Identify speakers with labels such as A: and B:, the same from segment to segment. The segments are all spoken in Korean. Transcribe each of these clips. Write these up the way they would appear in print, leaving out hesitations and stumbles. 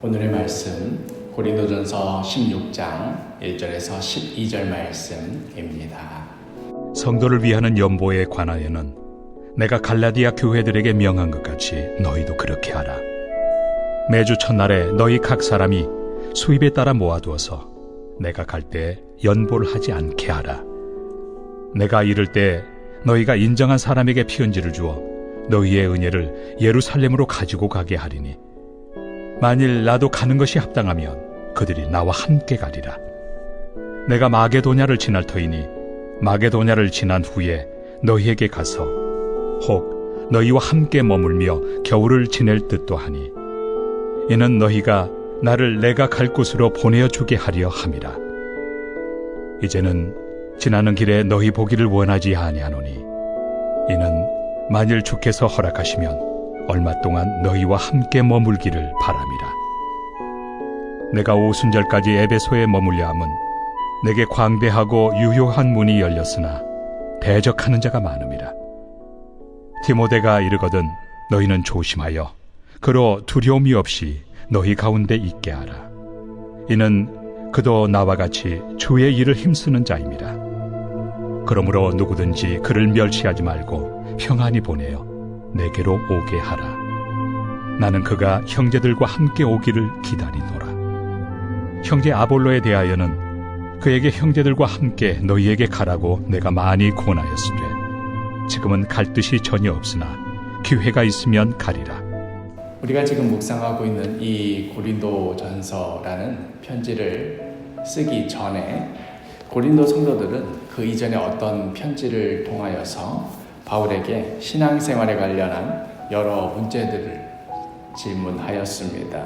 A: 오늘의 말씀 고린도전서 16장 1절에서 12절 말씀입니다.
B: 성도를 위하는 연보에 관하여는 내가 갈라디아 교회들에게 명한 것 같이 너희도 그렇게 하라. 매주 첫날에 너희 각 사람이 수입에 따라 모아두어서 내가 갈 때 연보를 하지 않게 하라. 내가 이를 때 너희가 인정한 사람에게 편지를 주어 너희의 은혜를 예루살렘으로 가지고 가게 하리니 만일 나도 가는 것이 합당하면 그들이 나와 함께 가리라. 내가 마게도냐를 지날 터이니 마게도냐를 지난 후에 너희에게 가서 혹 너희와 함께 머물며 겨울을 지낼 듯도 하니 이는 너희가 나를 내가 갈 곳으로 보내어 주게 하려 함이라. 이제는 지나는 길에 너희 보기를 원하지 아니하노니 이는 만일 주께서 허락하시면 얼마 동안 너희와 함께 머물기를 바람이라. 내가 오순절까지 에베소에 머물려 함은 내게 광대하고 유효한 문이 열렸으나 대적하는 자가 많음이라. 디모데가 이르거든 너희는 조심하여 그로 두려움이 없이 너희 가운데 있게 하라. 이는 그도 나와 같이 주의 일을 힘쓰는 자임이라. 그러므로 누구든지 그를 멸시하지 말고 평안히 보내어 내게로 오게 하라. 나는 그가 형제들과 함께 오기를 기다리노라. 형제 아볼로에 대하여는 그에게 형제들과 함께 너희에게 가라고 내가 많이 권하였으되 지금은 갈 뜻이 전혀 없으나 기회가 있으면 가리라.
A: 우리가 지금 묵상하고 있는 이 고린도전서라는 편지를 쓰기 전에 고린도 성도들은 그 이전에 어떤 편지를 통하여서 바울에게 신앙생활에 관련한 여러 문제들을 질문하였습니다.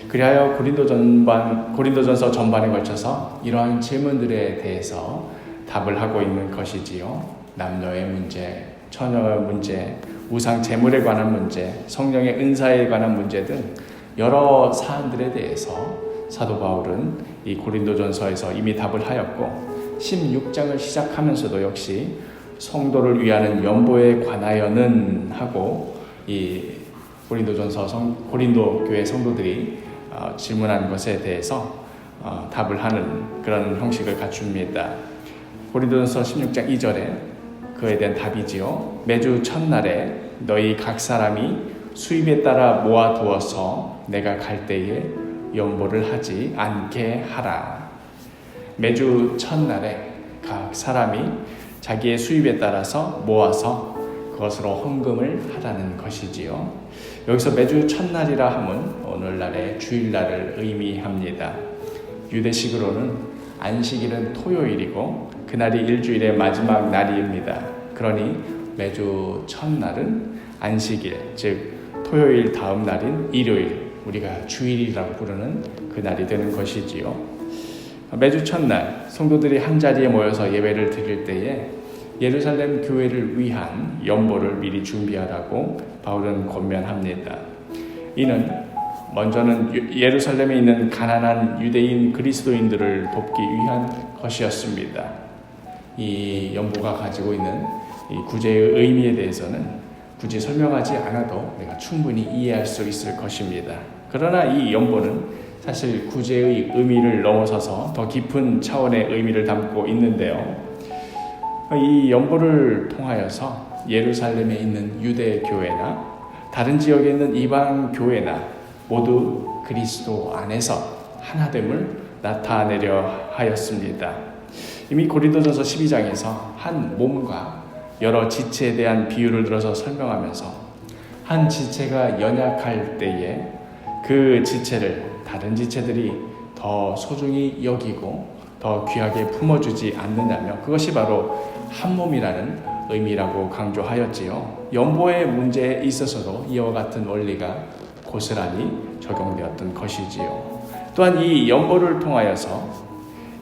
A: 그리하여 고린도전서 전반에 걸쳐서 이러한 질문들에 대해서 답을 하고 있는 것이지요. 남녀의 문제, 처녀의 문제, 우상 제물에 관한 문제, 성령의 은사에 관한 문제 등 여러 사안들에 대해서 사도 바울은 이 고린도전서에서 이미 답을 하였고 16장을 시작하면서도 역시 성도를 위하는 연보에 관하여는 하고 이 고린도 교회 성도들이 질문한 것에 대해서 답을 하는 그런 형식을 갖춥니다. 고린도전서 16장 2절에 그에 대한 답이지요. 매주 첫날에 너희 각 사람이 수입에 따라 모아두어서 내가 갈 때에 연보를 하지 않게 하라. 매주 첫날에 각 사람이 자기의 수입에 따라서 모아서 그것으로 헌금을 하라는 것이지요. 여기서 매주 첫날이라 함은 오늘날의 주일날을 의미합니다. 유대식으로는 안식일은 토요일이고 그날이 일주일의 마지막 날입니다. 그러니 매주 첫날은 안식일, 즉 토요일 다음 날인 일요일, 우리가 주일이라고 부르는 그날이 되는 것이지요. 매주 첫날 성도들이 한자리에 모여서 예배를 드릴 때에 예루살렘 교회를 위한 연보를 미리 준비하라고 바울은 권면합니다. 이는 먼저는 예루살렘에 있는 가난한 유대인 그리스도인들을 돕기 위한 것이었습니다. 이 연보가 가지고 있는 이 구제의 의미에 대해서는 굳이 설명하지 않아도 내가 충분히 이해할 수 있을 것입니다. 그러나 이 연보는 사실 구제의 의미를 넘어서서 더 깊은 차원의 의미를 담고 있는데요. 이 연보를 통하여서 예루살렘에 있는 유대 교회나 다른 지역에 있는 이방 교회나 모두 그리스도 안에서 하나됨을 나타내려 하였습니다. 이미 고린도전서 12장에서 한 몸과 여러 지체에 대한 비유를 들어서 설명하면서 한 지체가 연약할 때에 그 지체를 다른 지체들이 더 소중히 여기고 더 귀하게 품어주지 않느냐며 그것이 바로 한 몸이라는 의미라고 강조하였지요. 연보의 문제에 있어서도 이와 같은 원리가 고스란히 적용되었던 것이지요. 또한 이 연보를 통하여서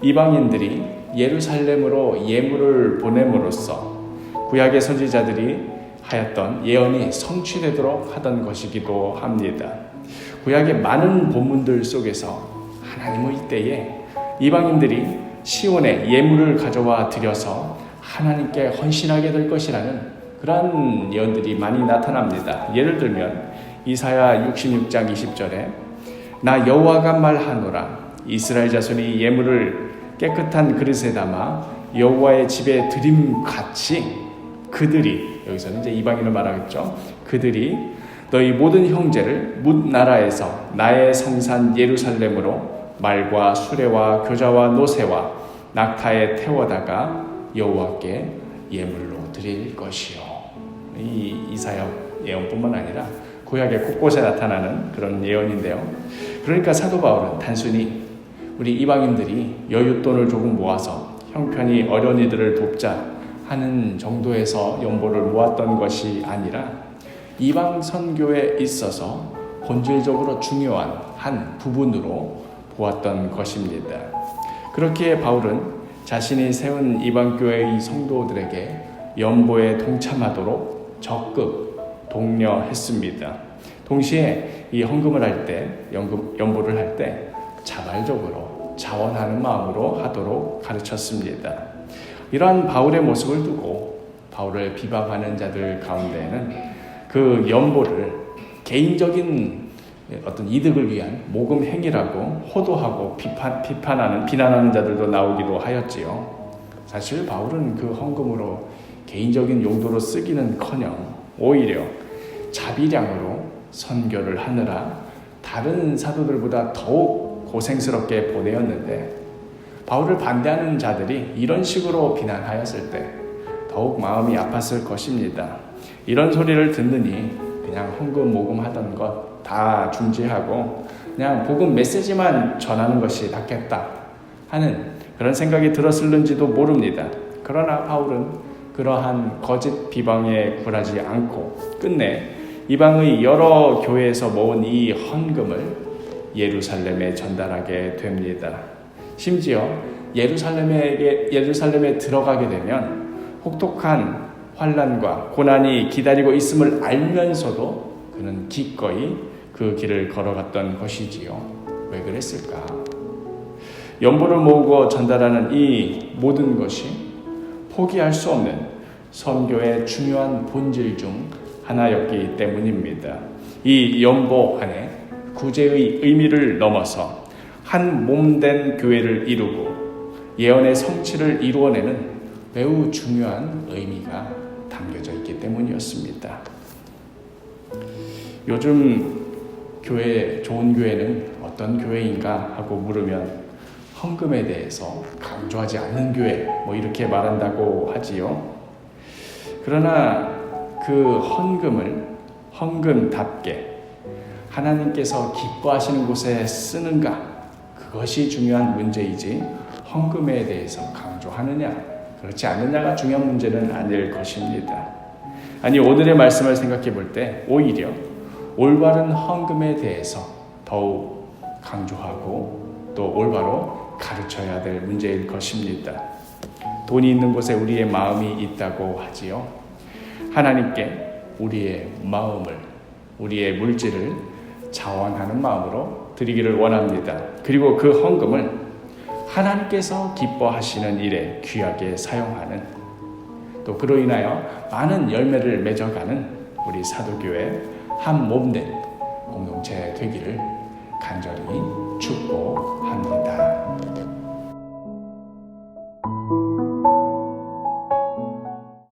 A: 이방인들이 예루살렘으로 예물을 보냄으로써 구약의 선지자들이 하였던 예언이 성취되도록 하던 것이기도 합니다. 구약의 많은 본문들 속에서 하나님의 때에 이방인들이 시온에 예물을 가져와 드려서 하나님께 헌신하게 될 것이라는 그런 예언들이 많이 나타납니다. 예를 들면 이사야 66장 20절에 나 여호와가 말하노라. 이스라엘 자손이 예물을 깨끗한 그릇에 담아 여호와의 집에 드림같이 그들이, 여기서는 이제 이방인을 말하겠죠. 그들이 너희 모든 형제를 뭇 나라에서 나의 성산 예루살렘으로 말과 수레와 교자와 노새와 낙타에 태워다가 여호와께 예물로 드릴 것이요. 이 이사야 예언뿐만 아니라 구약의 곳곳에 나타나는 그런 예언인데요. 그러니까 사도 바울은 단순히 우리 이방인들이 여윳돈을 조금 모아서 형편이 어려운 이들을 돕자 하는 정도에서 연보를 모았던 것이 아니라 이방 선교에 있어서 본질적으로 중요한 한 부분으로 보았던 것입니다. 그렇기에 바울은 자신이 세운 이방교회의 성도들에게 연보에 동참하도록 적극 독려했습니다. 동시에 이 헌금을 할 때, 연보를 할 때 자발적으로 자원하는 마음으로 하도록 가르쳤습니다. 이러한 바울의 모습을 두고 바울을 비방하는 자들 가운데에는 그 연보를 개인적인 어떤 이득을 위한 모금 행위라고 호도하고 비난하는 자들도 나오기도 하였지요. 사실 바울은 그 헌금으로 개인적인 용도로 쓰기는커녕 오히려 자비량으로 선교를 하느라 다른 사도들보다 더욱 고생스럽게 보내었는데, 바울을 반대하는 자들이 이런 식으로 비난하였을 때 더욱 마음이 아팠을 것입니다. 이런 소리를 듣느니 그냥 헌금 모금하던 것 다 중지하고 그냥 복음 메시지만 전하는 것이 낫겠다 하는 그런 생각이 들었을는지도 모릅니다. 그러나 바울은 그러한 거짓 비방에 굴하지 않고 끝내 이방의 여러 교회에서 모은 이 헌금을 예루살렘에 전달하게 됩니다. 심지어 예루살렘에 들어가게 되면 혹독한 환난과 고난이 기다리고 있음을 알면서도 그는 기꺼이 그 길을 걸어갔던 것이지요. 왜 그랬을까? 연보를 모으고 전달하는 이 모든 것이 포기할 수 없는 선교의 중요한 본질 중 하나였기 때문입니다. 이 연보 안에 구제의 의미를 넘어서 한 몸된 교회를 이루고 예언의 성취를 이루어내는 매우 중요한 의미가 담겨져 있기 때문이었습니다. 요즘 좋은 교회는 어떤 교회인가 하고 물으면 헌금에 대해서 강조하지 않는 교회, 이렇게 말한다고 하지요. 그러나 그 헌금을 헌금답게 하나님께서 기뻐하시는 곳에 쓰는가, 그것이 중요한 문제이지 헌금에 대해서 강조하느냐 그렇지 않느냐가 중요한 문제는 아닐 것입니다. 아니, 오늘의 말씀을 생각해 볼 때 오히려 올바른 헌금에 대해서 더욱 강조하고 또 올바로 가르쳐야 될 문제일 것입니다. 돈이 있는 곳에 우리의 마음이 있다고 하지요. 하나님께 우리의 마음을, 우리의 물질을 자원하는 마음으로 드리기를 원합니다. 그리고 그 헌금을 하나님께서 기뻐하시는 일에 귀하게 사용하는, 또 그로 인하여 많은 열매를 맺어가는 우리 사도교회 한 몸된 공동체 되기를 간절히 축복합니다.